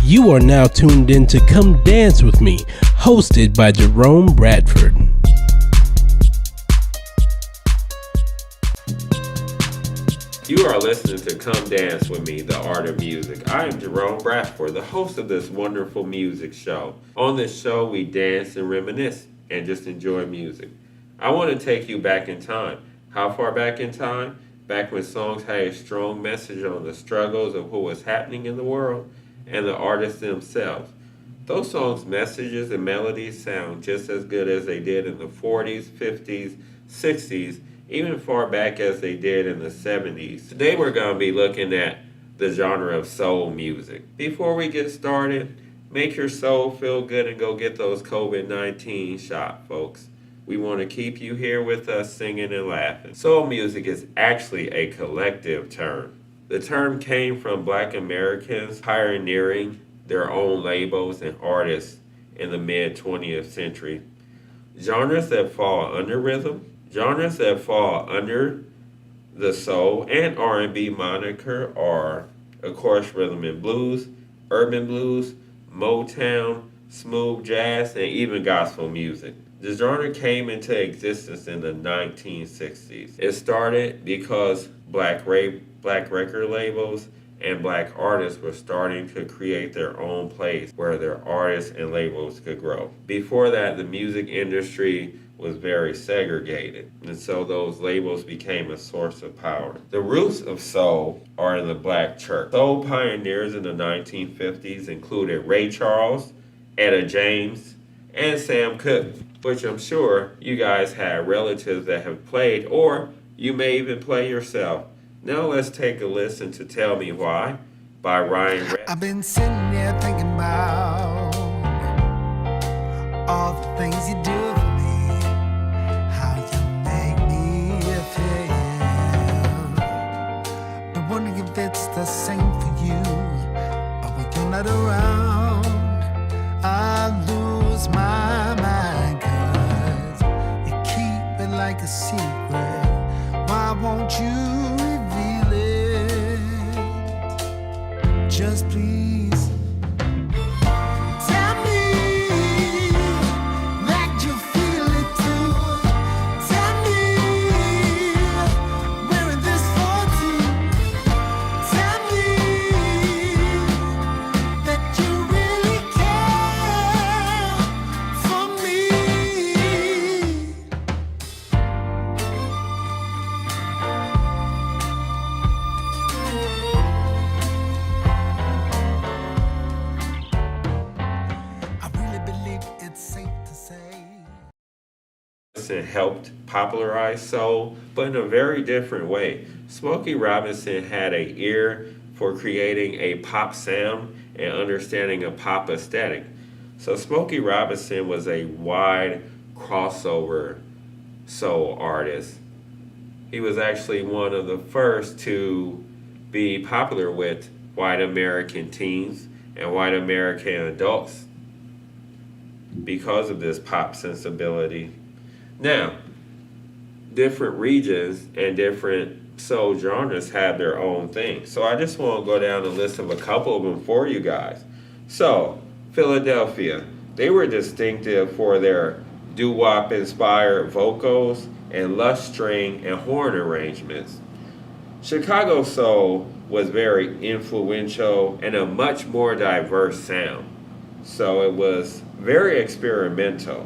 You are now tuned in to Come Dance With Me, hosted by Jerome Bradford. You are listening to Come Dance With Me, the art of music. I am Jerome Bradford, the host of this wonderful music show. On this show, we dance and reminisce and just enjoy music. I want to take you back in time. How far back in time? Back when songs had a strong message on the struggles of what was happening in the world and the artists themselves. Those songs' messages and melodies sound just as good as they did in the 40s, 50s, 60s, even far back as they did in the 70s. Today we're going to be looking at the genre of soul music. Before we get started, make your soul feel good and go get those COVID-19 shots, folks. We want to keep you here with us singing and laughing. Soul music is actually a collective term. The term came from Black Americans pioneering their own labels and artists in the mid-20th century. Genres that fall under rhythm, genres that fall under the soul and R&B moniker are, of course, rhythm and blues, urban blues, Motown, smooth jazz, and even gospel music. The genre came into existence in the 1960s. It started because black record labels and black artists were starting to create their own place where their artists and labels could grow. Before that, the music industry was very segregated, and so those labels became a source of power. The roots of soul are in the black church. Soul pioneers in the 1950s included Ray Charles, Etta James, and Sam Cooke, which I'm sure you guys have relatives that have played, or you may even play yourself. Now let's take a listen to Tell Me Why by Ryan Red. I've been sitting here thinking about all the things you do for me, how you make me feel. But wondering if it's the same for you, but when you're not around, I lose my mind, 'cause you keep it like a secret. Why won't you reveal it? Just please tell me that you feel it too. Tell me we're in this for two. Tell me that you really care for me. I really believe it's safe to say. Robinson helped popularize soul, but in a very different way. Smokey Robinson had an ear for creating a pop sound and understanding a pop aesthetic. So Smokey Robinson was a wide crossover soul artist. He was actually one of the first to be popular with white American teens and white American adults because of this pop sensibility. Now, different regions and different soul genres have their own thing. So I just want to go down the list of a couple of them for you guys. So, Philadelphia, they were distinctive for their doo-wop inspired vocals and lush string and horn arrangements. Chicago soul was very influential and a much more diverse sound. So it was very experimental.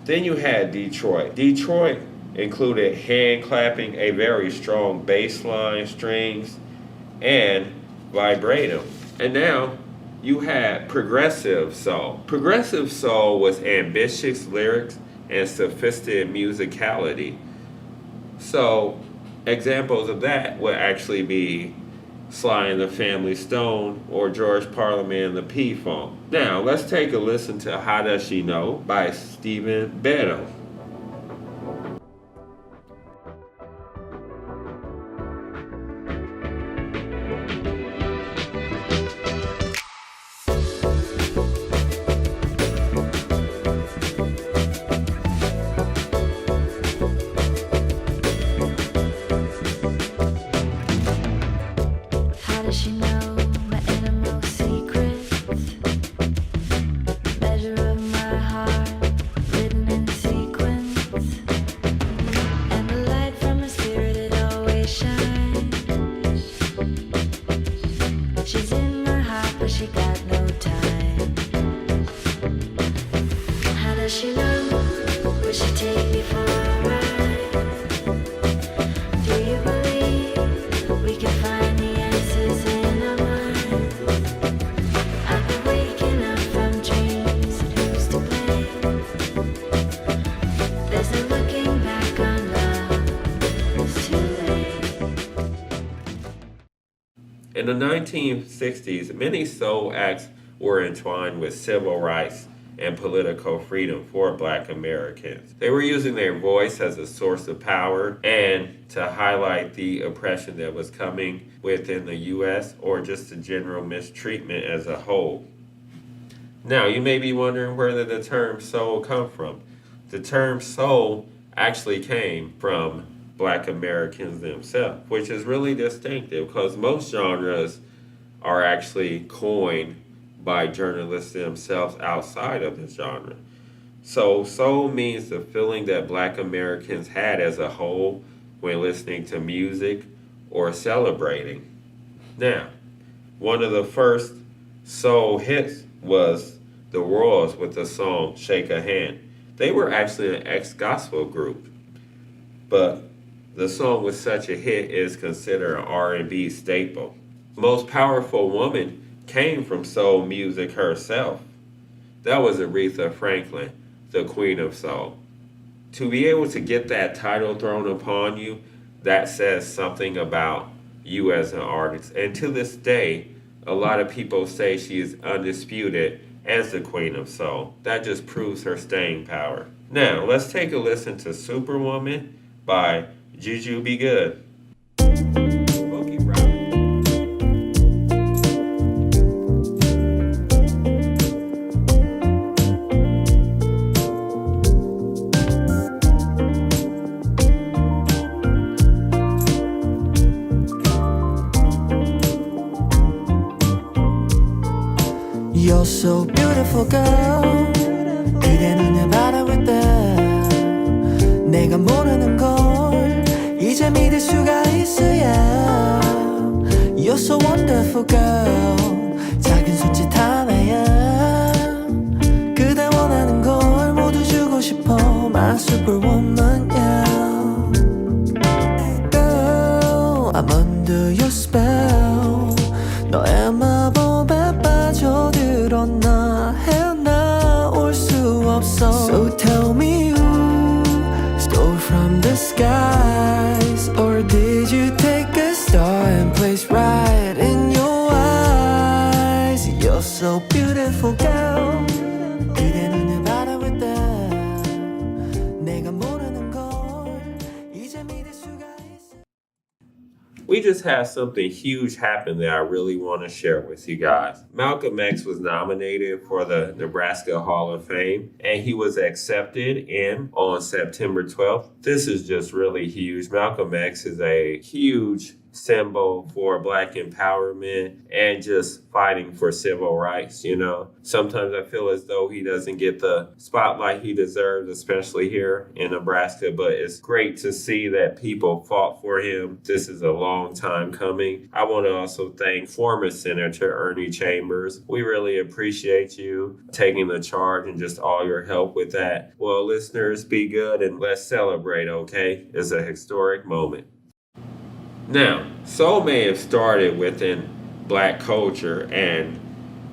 Then you had Detroit. Detroit included hand clapping, a very strong bass line, strings, and vibrato. And now you had progressive soul. Progressive soul was ambitious lyrics and sophisticated musicality. So examples of that would actually be Sly and the Family Stone or George Parliament and the P-Funk. Now, let's take a listen to How Does She Know by Stephen Beddoe. How does she know my innermost secret? In the 1960s, many soul acts were entwined with civil rights and political freedom for Black Americans. They were using their voice as a source of power and to highlight the oppression that was coming within the U.S. or just the general mistreatment as a whole. Now, you may be wondering where the term soul come from. The term soul actually came from Black Americans themselves, which is really distinctive because most genres are actually coined by journalists themselves outside of the genre. So soul means the feeling that Black Americans had as a whole when listening to music or celebrating. Now, one of the first soul hits was the Royals with the song Shake a Hand. They were actually an ex-gospel group, but the song was such a hit it is considered an R&B staple. Most powerful woman came from soul music herself. That was Aretha Franklin, the Queen of Soul. To be able to get that title thrown upon you, that says something about you as an artist. And to this day, a lot of people say she is undisputed as the Queen of Soul. That just proves her staying power. Now, let's take a listen to Superwoman by Juju Be Good. You're so beautiful girl 그대 눈을 바라볼 때 내가 모르는 걸 이제 믿을 수가 있어야 You're so wonderful girl 작은 손짓 하나야 그대 원하는 걸 모두 주고 싶어 My superwoman yeah Girl I'm under your spell 너의 마법에 빠져들었나 헤어나올 수 없어 So tell me who stole from the skies Or did you take a star and place right in your eyes You're so beautiful girl 그대 눈을 바라볼 때 내가 모르는 걸 이제 믿을 수가 있어 We just had something huge happen that I really want to share with you guys. Malcolm X was nominated for the Nebraska Hall of Fame, and he was accepted in on September 12th. This is just really huge. Malcolm X is a huge symbol for Black empowerment and just fighting for civil rights, you know. Sometimes I feel as though he doesn't get the spotlight he deserves, especially here in Nebraska, but it's great to see that people fought for him. This is a long time coming. I want to also thank former Senator Ernie Chambers. We really appreciate you taking the charge and just all your help with that. Well, listeners, be good and let's celebrate, okay? It's a historic moment. Now, soul may have started within Black culture and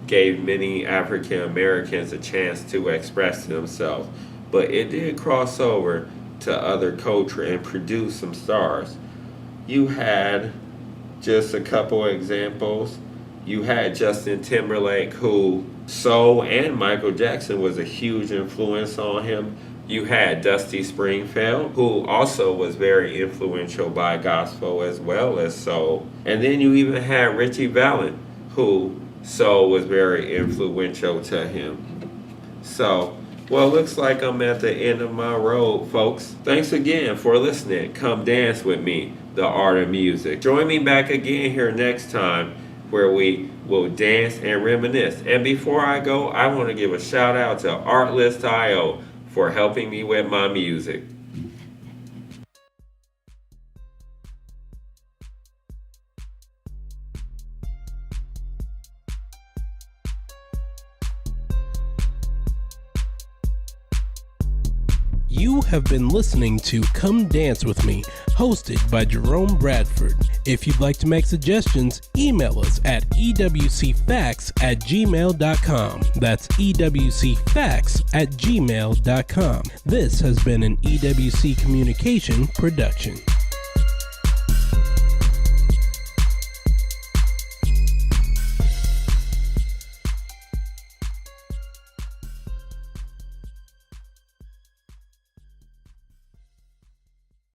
gave many African Americans a chance to express themselves, but it did cross over to other culture and produce some stars. You had just a couple examples. You had Justin Timberlake, who soul and Michael Jackson was a huge influence on him. You had Dusty Springfield, who also was very influential by gospel as well as soul. And then you even had Richie Valens, who soul was very influential to him. So, well, looks like I'm at the end of my road, folks. Thanks again for listening. Come dance with me, the art of music. Join me back again here next time where we will dance and reminisce. And before I go, I want to give a shout out to Artlist.io for helping me with my music. You have been listening to Come Dance With Me, hosted by Jerome Bradford. If you'd like to make suggestions, email us at ewcfacts@gmail.com. That's ewcfacts@gmail.com. This has been an EWC Communication production.